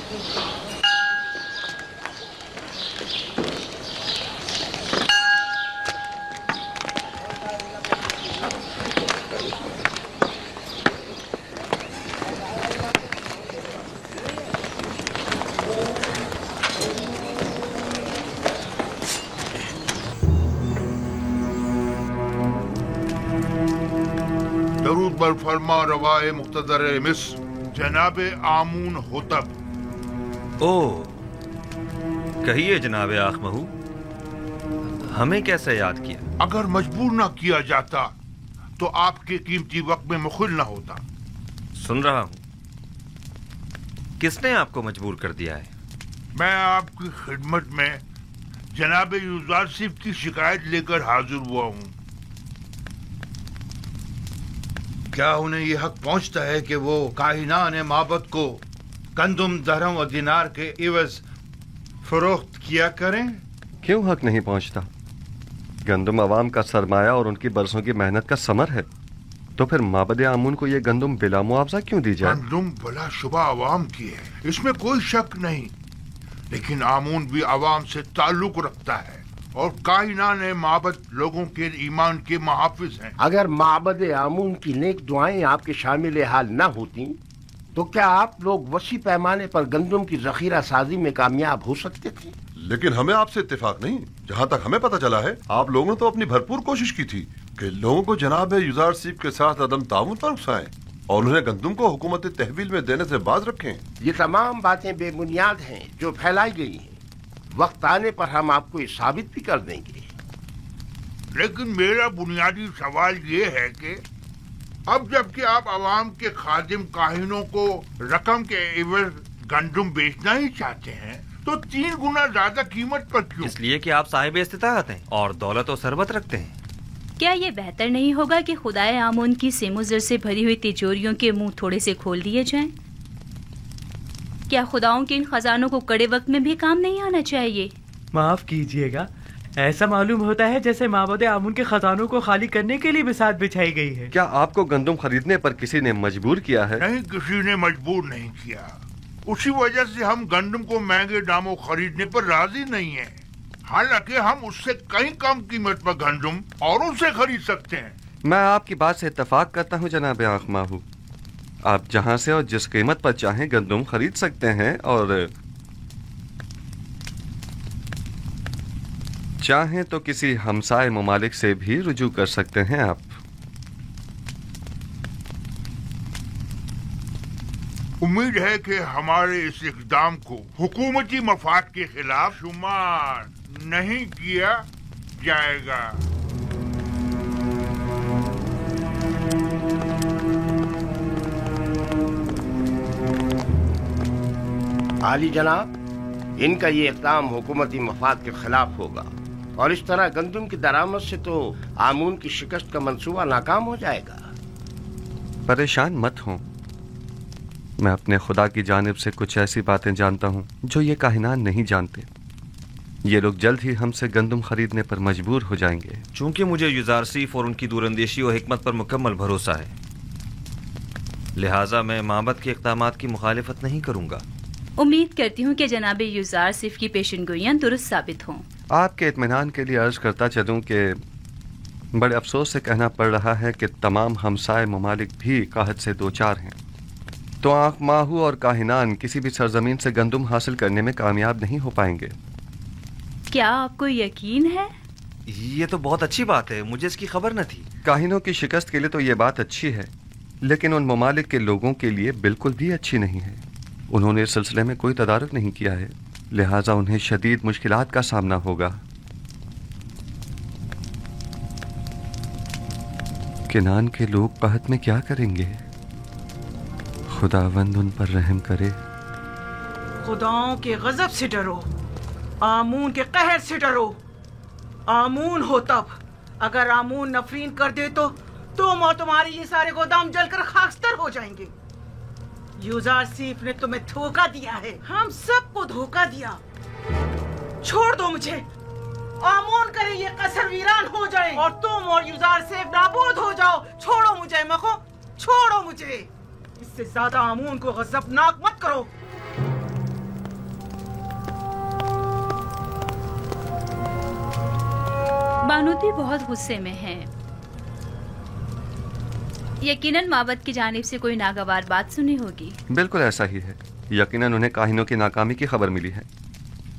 दरूद बर फरमा रवाए मुक्तदर मिस्र जनाब आमून होतब। ओ कहिए जनाब आखमहू, हमें कैसे याद किया? अगर मजबूर ना किया जाता तो आपके कीमती वक्त में मुखिल ना होता। सुन रहा हूं, किसने आपको मजबूर कर दिया है? मैं आपकी खिदमत में जनाब यूजारसिफ की शिकायत लेकर हाजिर हुआ हूं। क्या उन्हें यह हक पहुंचता है कि वो काहिनान माबद को गंदुम, दरहम और दिनार के इवज फरोख्त किया करें? क्यों हक नहीं पहुंचता? गंदुम अवाम का सरमाया और उनकी बरसों की मेहनत का समर है, तो फिर माबद आमून को ये गंदुम बिला मुआवजा क्यों दी जाए? गंदुम भला शुबा अवाम की है, इसमें कोई शक नहीं, लेकिन आमून भी अवाम से ताल्लुक रखता है और कायनान माबद लोगों के ईमान के मुहाफिज हैं। अगर माबद आमून की नेक दुआएं आपके शामिल हाल न होती तो क्या आप लोग वसी पैमाने पर गंदुम की जखीरा साजी में कामयाब हो सकते थे? लेकिन हमें आपसे इत्तेफाक नहीं। जहाँ तक हमें पता चला है, आप लोगों ने तो अपनी भरपूर कोशिश की थी कि लोगों को जनाब यूजारसिफ के साथ अदम ताउन पर उकसाएं और उन्हें गंदुम को हुकूमत तहवील में देने से बाज रखें। ये तमाम बातें बेबुनियाद हैं जो फैलाई गई हैं। वक्त आने पर हम आपको ये साबित भी कर देंगे। लेकिन मेरा बुनियादी सवाल ये है कि अब जबकि आप अवाम के खादिम काहिनों को रकम के एवज गंदुम बेचना ही चाहते हैं, तो 3 गुना ज्यादा कीमत पर क्यों? इसलिए कि आप साहिब इस्तिताअत हैं और दौलत और सरबत रखते हैं। क्या ये बेहतर नहीं होगा कि खुदाए आमून की सेमुजर से भरी हुई तिजोरियों के मुंह थोड़े से खोल दिए जाएं? क्या खुदाओं के इन खजानों को कड़े वक्त में भी काम नहीं आना चाहिए? माफ कीजिएगा, ऐसा मालूम होता है जैसे माबद आमून के खजानों को खाली करने के लिए बिसात बिछाई गई है। क्या आपको गंदुम खरीदने पर किसी ने मजबूर किया है? नहीं, किसी ने मजबूर नहीं किया। उसी वजह से हम गंदुम को महंगे दामों खरीदने पर राजी नहीं हैं। हालांकि हम उससे कहीं कम कीमत पर गंदुम औरों से खरीद सकते हैं। मैं आपकी बात से इत्तेफाक करता हूँ जनाब आखमाहू। आप जहाँ से और जिस कीमत पर चाहें गंदुम खरीद सकते हैं और चाहें तो किसी हमसाए ममालिक से भी रुजू कर सकते हैं। आप उम्मीद है कि हमारे इस इक़दाम को हुकूमती मफाद के खिलाफ शुमार नहीं किया जाएगा। आली जनाब, इनका ये इक़दाम हुकूमती मफाद के खिलाफ होगा और इस तरह गंदुम की दरामद से तो आमून की शिकस्त का मंसूबा नाकाम हो जाएगा। परेशान मत हों, मैं अपने खुदा की जानिब से कुछ ऐसी बातें जानता हूँ जो ये काहिनान नहीं जानते। ये लोग जल्द ही हमसे गंदुम खरीदने पर मजबूर हो जाएंगे। चूंकि मुझे यूजारसिफ और उनकी दूरंदेशी और हिकमत पर मुकम्मल भरोसा है, लिहाजा मैं माबद के इक़दामात की मुखालिफत नहीं करूँगा। उम्मीद करती हूँ कि जनाब यूजारसिफ की पेशनगोइयाँ दुरुस्त साबित हों। आपके इत्मीनान के लिए अर्ज करता चलूँ कि बड़े अफसोस से कहना पड़ रहा है कि तमाम हमसाए ममालिक भी काहत से दो चार हैं, तो आखमाहू और काहिनान किसी भी सरजमीन से गंदुम हासिल करने में कामयाब नहीं हो पाएंगे। क्या आपको यकीन है? ये तो बहुत अच्छी बात है, मुझे इसकी खबर न थी। काहिनों की शिकस्त के लिए तो ये बात अच्छी है, लेकिन उन ममालिक के लोगों के लिए बिल्कुल भी अच्छी नहीं है। उन्होंने इस सिलसिले में कोई तदारुक नहीं किया है, लिहाजा उन्हें शदीद मुश्किलात का सामना होगा। किनान के लोग कहत में क्या करेंगे? खुदावंद उन पर रहम करे। खुदाओं के गजब से डरो, आमून के कहर से डरो। आमून हो तब, अगर आमून नफरीन कर दे तो तुम और तुम्हारे ये सारे गोदाम जलकर खाकस्तर हो जाएंगे। यूजारसिफ ने तुम्हें धोखा दिया है, हम सबको धोखा दिया। छोड़ दो मुझे, आमून करे ये कसर वीरान हो जाए और तुम और यूजारसिफ नाबूद हो जाओ। छोड़ो मुझे मखो, छोड़ो मुझे। इससे ज्यादा आमून को गजबनाक मत करो। بانوتی بہت غصے میں ہیں. یقیناً مابد کی جانب سے کوئی ناگوار بات سنی ہوگی. بالکل ایسا ہی ہے. یقیناً انہیں کاہنوں کی ناکامی کی خبر ملی ہے.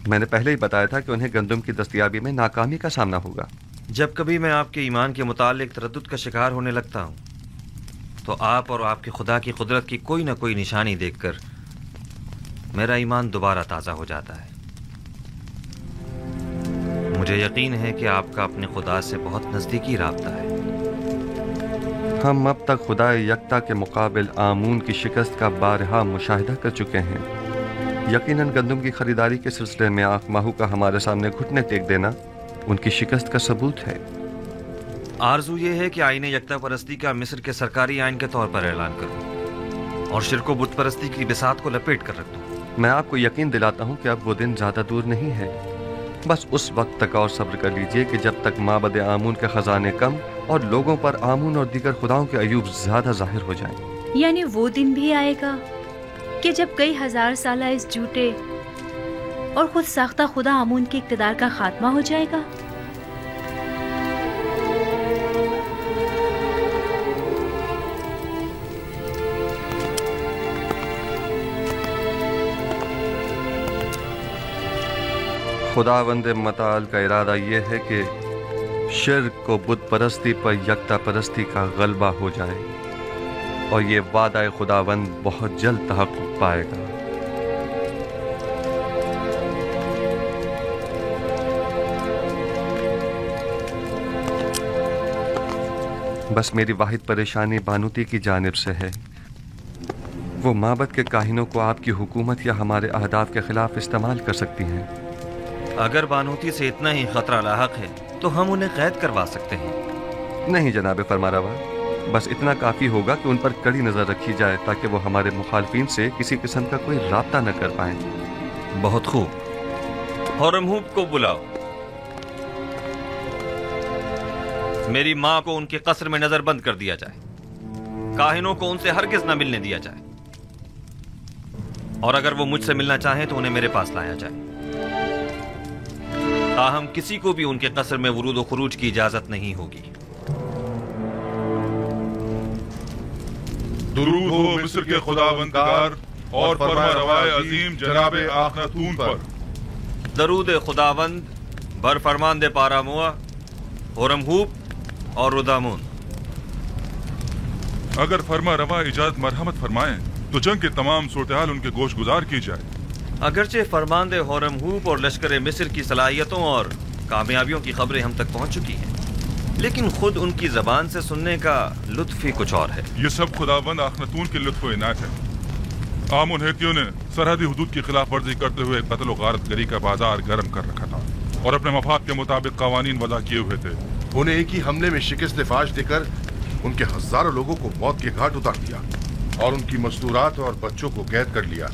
میں نے پہلے ہی بتایا تھا کہ انہیں گندم کی دستیابی میں ناکامی کا سامنا ہوگا. جب کبھی میں آپ کے ایمان کے متعلق تردد کا شکار ہونے لگتا ہوں تو آپ اور آپ کے خدا کی قدرت کی کوئی نہ کوئی نشانی دیکھ کر میرا ایمان دوبارہ تازہ ہو جاتا ہے. مجھے یقین ہے کہ آپ کا اپنے خدا سے بہت نزدیکی رابطہ ہے. ہم اب تک خدا یکتا کے مقابل آمون کی شکست کا بارہا مشاہدہ کر چکے ہیں. یقیناً گندم کی خریداری کے سلسلے میں آنکھ ماہو کا ہمارے سامنے گھٹنے ٹیک دینا ان کی شکست کا ثبوت ہے. آرزو یہ ہے کہ آئین یکتا پرستی کا مصر کے سرکاری آئین کے طور پر اعلان کروں اور شرک و بت پرستی کی بساط کو لپیٹ کر رکھ دوں. میں آپ کو یقین دلاتا ہوں کہ اب وہ دن زیادہ دور نہیں ہے. بس اس وقت تک اور صبر کر لیجئے کہ جب تک معبد آمون کے خزانے کم اور لوگوں پر آمون اور دیگر خداؤں کے عیوب زیادہ ظاہر ہو جائیں. یعنی وہ دن بھی آئے گا کہ جب کئی ہزار سالہ اس جھوٹے اور خود ساختہ خدا آمون کے اقتدار کا خاتمہ ہو جائے گا. خداوند متعال کا ارادہ یہ ہے کہ شرک کو بت پرستی پر یکتا پرستی کا غلبہ ہو جائے اور یہ وعدہ خداوند بہت جلد تحقق پائے گا. بس میری واحد پریشانی بانوتی کی جانب سے ہے. وہ معبد کے کاہنوں کو آپ کی حکومت یا ہمارے اہداف کے خلاف استعمال کر سکتی ہیں. اگر بانوتی سے اتنا ہی خطرہ لاحق ہے تو ہم انہیں قید کروا سکتے ہیں. نہیں جناب فرمانروا، بس اتنا کافی ہوگا کہ ان پر کڑی نظر رکھی جائے تاکہ وہ ہمارے مخالفین سے کسی قسم کا کوئی رابطہ نہ کر پائیں. بہت خوب. ہورمہوب کو بلاؤ. میری ماں کو ان کے قصر میں نظر بند کر دیا جائے. کاہنوں کو ان سے ہرگز نہ ملنے دیا جائے اور اگر وہ مجھ سے ملنا چاہیں تو انہیں میرے پاس لایا جائے. تاہم کسی کو بھی ان کے قصر میں ورود و خروج کی اجازت نہیں ہوگی. درود ہو مصر کے خداوندگار اور فرما روائے عظیم جناب آخناتون پر. درود خداوند بر فرماند پاراموا، ہورمہوب اور رودامون. اگر فرما روا اجازت مرحمت فرمائیں تو جنگ کے تمام صورتحال ان کے گوش گزار کی جائے. اگرچہ فرماندے ہورمہوب اور لشکر مصر کی صلاحیتوں اور کامیابیوں کی خبریں ہم تک پہنچ چکی ہیں، لیکن خود ان کی زبان سے سننے کا لطف ہی کچھ اور ہے. یہ سب خداوند آخناتون کے لطف و عنایت ہے. آمون ہیتیوں نے سرحدی حدود کی خلاف ورزی کرتے ہوئے قتل و غارت گری کا بازار گرم کر رکھا تھا اور اپنے مفاد کے مطابق قوانین وضع کیے ہوئے تھے. انہیں ایک ہی حملے میں شکست فاش دے کر ان کے ہزاروں لوگوں کو موت کے گھاٹ اتار دیا اور ان کی مستورات اور بچوں کو قید کر لیا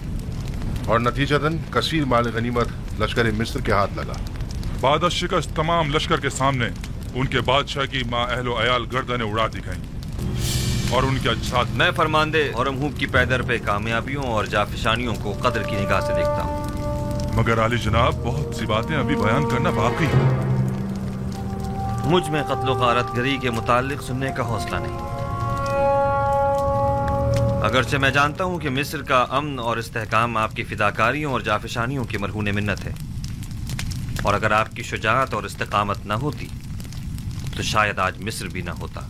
اور نتیجتاً کثیر مال غنیمت لشکر مصر کے ہاتھ لگا. بعد از شکست تمام لشکر کے سامنے ان کے بادشاہ کی ماں اہل و عیال گردنیں اڑا دی گئیں اور ان کے اجساد. میں فرماندے ہورمہوب کی پیدر پہ کامیابیوں اور جافشانیوں کو قدر کی نگاہ سے دیکھتا ہوں. مگر عالی جناب بہت سی باتیں ابھی بیان کرنا باقی ہے. مجھ میں قتل و غارت گری کے متعلق سننے کا حوصلہ نہیں. اگرچہ میں جانتا ہوں کہ مصر کا امن اور استحکام آپ کی فداکاریوں اور جافشانیوں کی مرہون منت ہے، اور اگر آپ کی شجاعت اور استقامت نہ ہوتی تو شاید آج مصر بھی نہ ہوتا.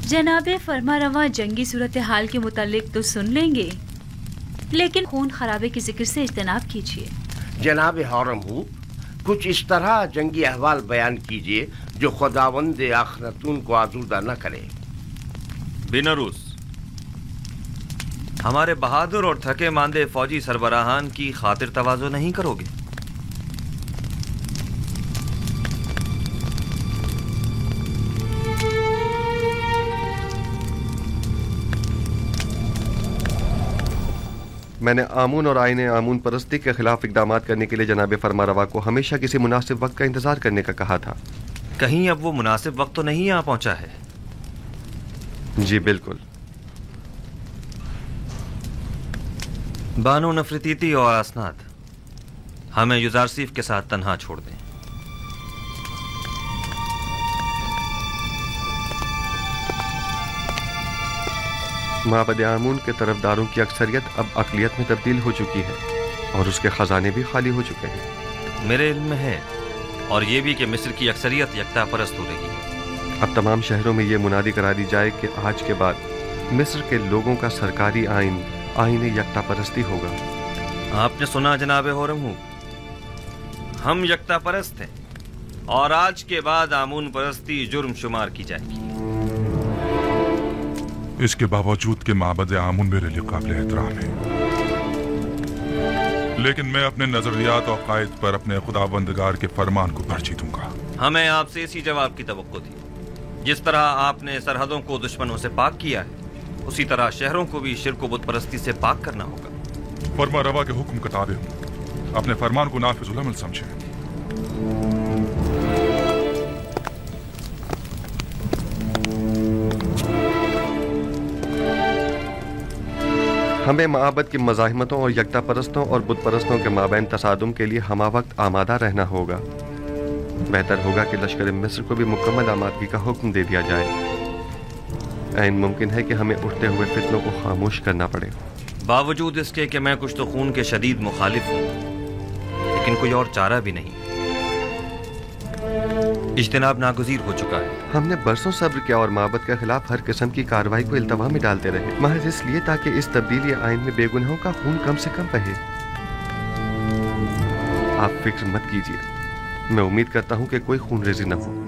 جناب فرمانروا جنگی صورتحال کے متعلق تو سن لیں گے، لیکن خون خرابے کے ذکر سے اجتناب کیجیے. جناب ہورمہوب، کچھ اس طرح جنگی احوال بیان کیجیے جو خداوند آخناتون کو آزردہ نہ کرے. بینروس، ہمارے بہادر اور تھکے ماندے فوجی سربراہان کی خاطر تواضع نہیں کرو گے؟ میں نے آمون اور آئین آمون پرستی کے خلاف اقدامات کرنے کے لیے جناب فرمانروا کو ہمیشہ کسی مناسب وقت کا انتظار کرنے کا کہا تھا. کہیں اب وہ مناسب وقت تو نہیں آ پہنچا ہے؟ جی بالکل. بانو نفرتیتی اور اسناد، ہمیں یوزارسیف کے ساتھ تنہا چھوڑ دیں. माबद आमून के तरफदारों की अक्सरियत अब अकलियत में तब्दील हो चुकी है और उसके खजाने भी खाली हो चुके हैं। मेरे इल्म में है, और ये भी कि मिस्र की अक्सरियत यकता परस्त हो रही है। अब तमाम शहरों में ये मुनादी करा दी जाए कि आज के बाद मिस्र के लोगों का सरकारी आईन यकता परस्ती होगा। आपने सुना जनाब होरमू, हम यकता परस्त हैं और आज के बाद आमून परस्ती जुर्म शुमार की जाएगी। इसके बावजूद कि माबद आमून मेरे लिए काबिल एहतराम है, लेकिन मैं अपने नजरियात और कायद पर अपने खुदाबंदगार के फरमान को तरजीह दूंगा। हमें आपसे इसी जवाब की तवक्को थी। जिस तरह आपने सरहदों को दुश्मनों से पाक किया है, उसी तरह शहरों को भी शिर्क व बुत परस्ती से पाक करना होगा। फरमा रवा के हुक्म का ताबे हूं, अपने फरमान को नाफिजुल अमल समझें। हमें माबद की मज़ाहिमतों और यकता परस्तों और बुत परस्तों के माबैन तसादुम के लिए हमा वक्त आमादा रहना होगा। बेहतर होगा कि लश्कर मिस्र को भी मुकम्मल आमादगी का हुक्म दे दिया जाए। ऐन मुमकिन है कि हमें उठते हुए फितनों को खामोश करना पड़े। बावजूद इसके कि मैं कुछ तो खून के शदीद मुखालिफ हूँ, लेकिन कोई और चारा भी नहीं। इज्तिनाब नागुज़ीर हो चुका है। हमने बरसों सब्र किया और माबद के खिलाफ हर किस्म की कार्रवाई को इल्तवा में डालते रहे, महज इसलिए ताकि इस तब्दीली आइन में बेगुनाहों का खून कम से कम बहे। आप फिक्र मत कीजिए, मैं उम्मीद करता हूँ कि कोई खून रेजी न हो।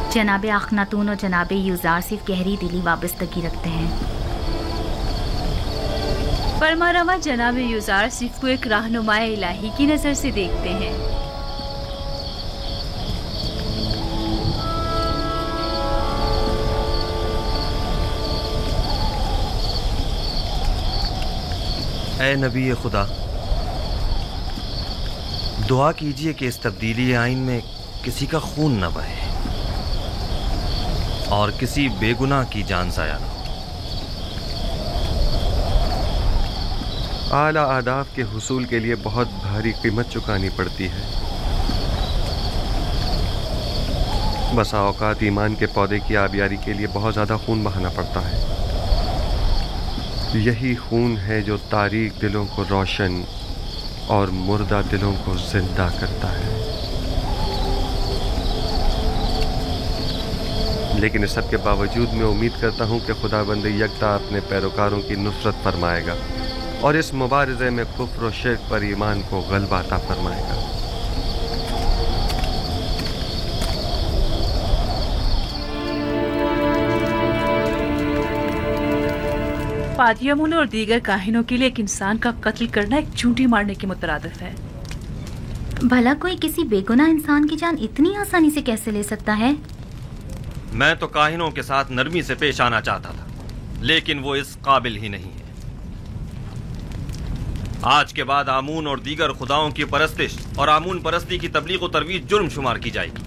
जनाब अखनातून और जनाब यूजार सिर्फ गहरी दिली वाबस्तगी रखते हैं। फरमारवा जनाब यूजार सिर्फ को एक रहनुमाए इलाही की नजर से देखते हैं। ऐ नबी खुदा, दुआ कीजिए कि इस तब्दीली आइन में किसी का खून न बहे और किसी बेगुनाह की जान ज़ाया न हो। आला आदाब के हुसूल के लिए बहुत भारी कीमत चुकानी पड़ती है। बसा औकात ईमान के पौधे की आबियारी के लिए बहुत ज़्यादा खून बहाना पड़ता है। यही खून है जो तारीक दिलों को रोशन और मुर्दा दिलों को जिंदा करता है। लेकिन इस सब के बावजूद मैं उम्मीद करता हूँ कि खुदाबंद यकता अपने पैरोकारों की नुसरत फरमाएगा और इस मुबारज़े में कुफ्र और शिर्क पर ईमान को गलबा अता फरमाएगा। फातियामुल और दीगर काहिनों के लिए एक इंसान का कत्ल करना एक चूंटी मारने के मुतरादिफ है। भला कोई किसी बेगुनाह इंसान की जान इतनी आसानी से कैसे ले सकता है? मैं तो काहिनों के साथ नरमी से पेश आना चाहता था, लेकिन वो इस काबिल ही नहीं है। आज के बाद आमून और दीगर खुदाओं की परस्तिश और आमून परस्ती की तबलीग और तरवीज जुर्म शुमार की जाएगी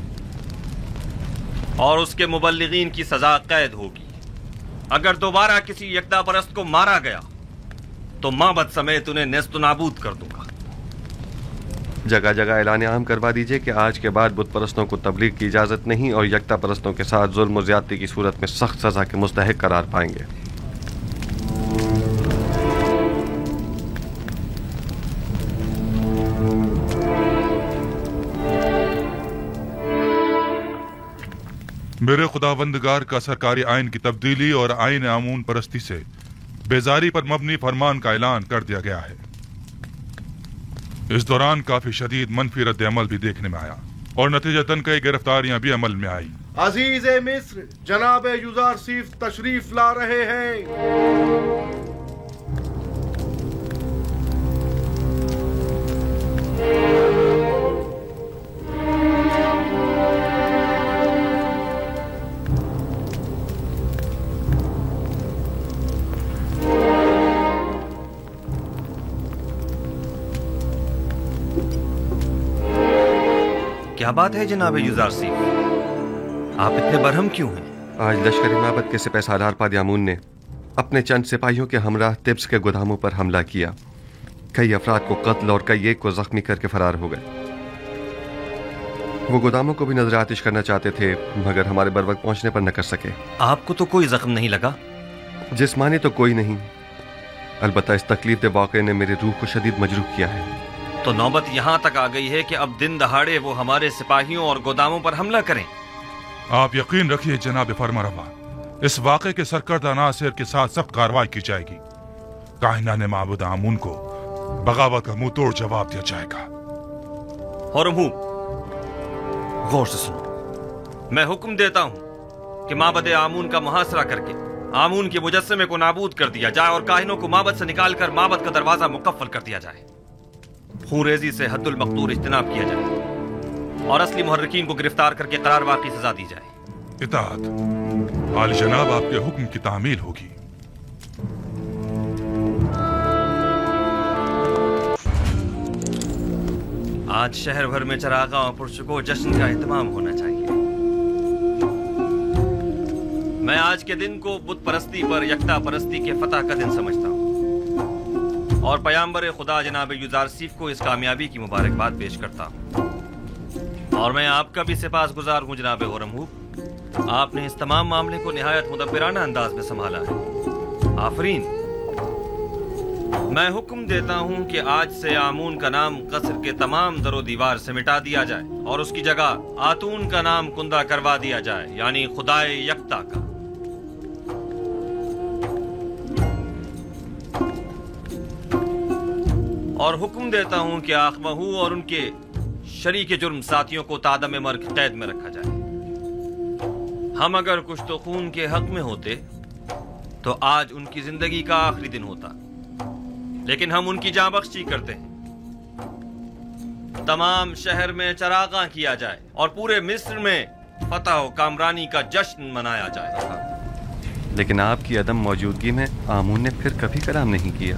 और उसके मुबल्लिगीन की सजा कैद होगी। अगर दोबारा किसी यकता परस्त को मारा गया तो माबद समेत उन्हें नेस्त नाबूद कर दूंगा। जगह जगह ऐलान आम करवा दीजिए कि आज के बाद बुत परस्तों को तबलीग की इजाज़त नहीं और यकता परस्तों के साथ जुल्म और ज़्यादती की सूरत में सख्त सज़ा के मुस्तहिक करार पाएंगे। मेरे खुदाबंदगार का सरकारी आइन की तब्दीली और आइन आमून परस्ती से बेजारी पर मबनी फरमान का ऐलान कर दिया गया है। इस दौरान काफी शदीद मनफी रद्द अमल भी देखने में आया और नतीजतन कई गिरफ्तारियां भी अमल में आई। अजीज मिस्र जनाब यूजार सिर्फ तशरीफ ला रहे हैं। क्या बात है जनाब युजार सीफ, आप इतने बरहम क्यों हैं? आज लश्कर इमामत के सिपह सालार पादियामून ने अपने चंद सिपाहियों के हमराह तिब्स के गोदामों पर हमला किया। कई अफराद को कत्ल और कई एक को जख्मी करके फरार हो गए। वो गोदामों को भी नजर आतिश करना चाहते थे, मगर हमारे बर वक्त पहुंचने पर न कर सके। आपको तो कोई जख्म नहीं लगा? जिस्मानी तो कोई नहीं, अलबत्ता इस तकलीफ दे वाक़े ने मेरी रूह को शदीद मजरूह किया है। तो नौबत यहाँ तक आ गई है कि अब दिन दहाड़े वो हमारे सिपाहियों और गोदामों पर हमला करें। आप यकीन रखिए जनाब फरमारवा, इस वाक़े के सरकर्दा नासिर के साथ सख्त कार्रवाई की जाएगी। काहिनान माबूद आमून को बगावत का मुंह तोड़ जवाब दिया जाएगा। गौर से सुनो, मैं हुक्म देता हूं कि माबद आमून का मुहासरा करके आमून के मुजस्समे को नाबूद कर दिया जाए और काहिनों को माबद से निकालकर माबद का दरवाजा मुकफ्फल कर दिया जाए। खूनरेजी से हद्दुल मक़दूर इज्तनाब किया जाए और असली मुहर्रिकीन को गिरफ्तार करके करारवा की सजा दी जाए। इताअत आली जनाब, आपके हुक्म की तामील होगी। आज शहर भर में चरागाह और पुरस्को जश्न का एहतमाम होना चाहिए। मैं आज के दिन को बुत परस्ती पर यकता परस्ती के फतह का दिन समझता हूँ और पयाम्बर खुदा जनाब युजार सीफ को इस कामयाबी की मुबारकबाद पेश करता हूँ। और मैं आपका भी सिपासगुजार हूँ जनाब हुरमहूब, आपने इस तमाम मामले को निहायत मुदब्बिराना अंदाज में संभाला है। आफरीन। मैं हुक्म देता हूँ कि आज से आमून का नाम कसर के तमाम दरो दीवार से मिटा दिया जाए और उसकी जगह आतून का नाम कुंदा करवा दिया जाए, यानी खुदाए यकता का। और हुक्म देता हूँ कि आखमहू और उनके शरीके जुर्म साथियों को तादम मर्ग कैद में रखा जाए। हम अगर कुछ तो खून के हक में होते तो आज उनकी जिंदगी का आखिरी दिन होता, लेकिन हम उनकी जान बख्शी करते हैं। तमाम शहर में चरागाह किया जाए और पूरे मिस्र में फतह और कामरानी का जश्न मनाया जाए। लेकिन आपकी अदम मौजूदगी में आमून ने फिर कभी कलाम नहीं किया।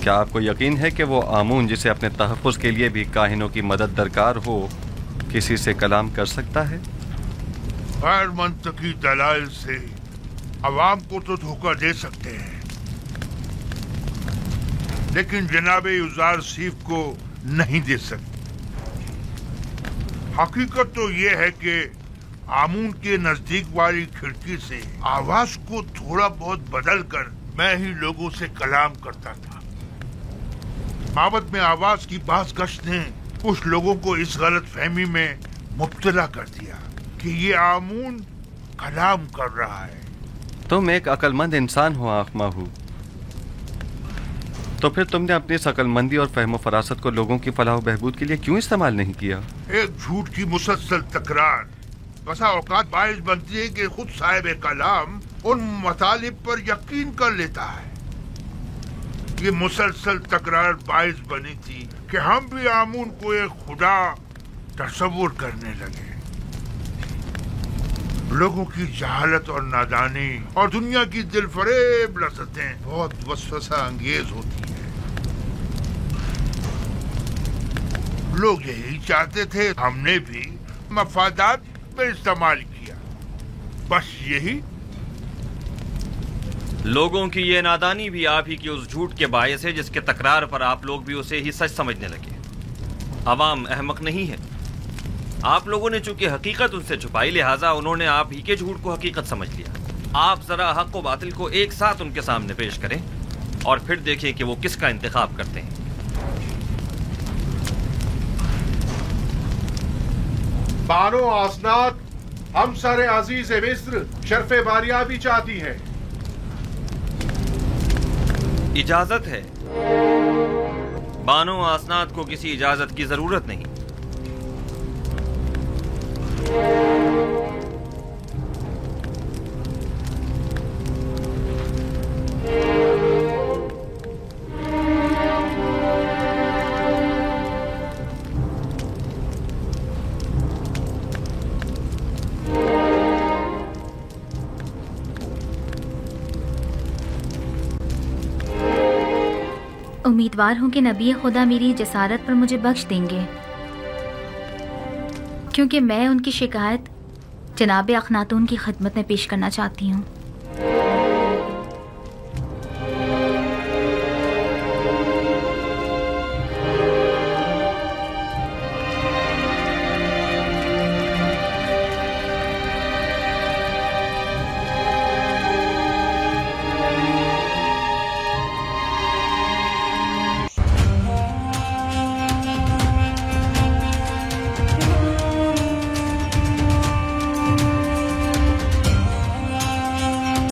क्या आपको यकीन है कि वो आमून जिसे अपने तहफ़्फ़ुज़ के लिए भी काहिनों की मदद दरकार हो, किसी से कलाम कर सकता है? गैर मंतकी दलाइल से अवाम को तो धोखा दे सकते हैं, लेकिन जनाबे युजार सीफ को नहीं दे सकते। हकीकत तो ये है कि आमून के नजदीक वाली खिड़की से आवाज को थोड़ा बहुत बदल कर मैं ही लोगों से कलाम करता था। माबद में आवाज की बास गश्त ने कुछ लोगों को इस गलत फहमी में मुब्तला कर दिया कि ये आमून कलाम कर रहा है। तुम एक अक्लमंद इंसान हो आखमाहू, तो फिर तुमने अपनी इस अक्लमंदी और फहम फरासत को लोगों की फलाह बहबूद के लिए क्यों इस्तेमाल नहीं किया? एक झूठ की मुसलसल तकरार बसा औकात बाइस बनती है कि खुद साहिब कलाम उन मतालिब पर यकीन कर लेता है। ये मुसलसल तकरार बाइस बनी थी कि हम भी आमून को एक खुदा तस्वुर करने लगे। लोगों की जहालत और नादानी और दुनिया की दिलफरेब लज़्ज़तें बहुत वसवसा अंगेज होती हैं। लोग यही चाहते थे, हमने भी मफादात में इस्तेमाल किया, बस यही। लोगों की ये नादानी भी आप ही की उस झूठ के बायस है जिसके तकरार पर आप लोग भी उसे ही सच समझने लगे। अवाम अहमक नहीं है। आप लोगों ने चूंकि हकीकत उनसे छुपाई, लिहाजा उन्होंने आप ही के झूठ को हकीकत समझ लिया। आप जरा हक व बातिल को एक साथ उनके सामने पेश करें और फिर देखें कि वो किसका इंतखाब करते हैं। बानो आसनात, हम सर अजीज मिस्र शर्फ बारियाबी चाहती है। इजाजत है। बानो आसनात को किसी इजाजत की जरूरत नहीं। उम्मीदवार हूँ कि नबी खुदा मेरी जसारत पर मुझे बख्श देंगे। کیونکہ میں ان کی شکایت جناب اخناتون کی خدمت میں پیش کرنا چاہتی ہوں.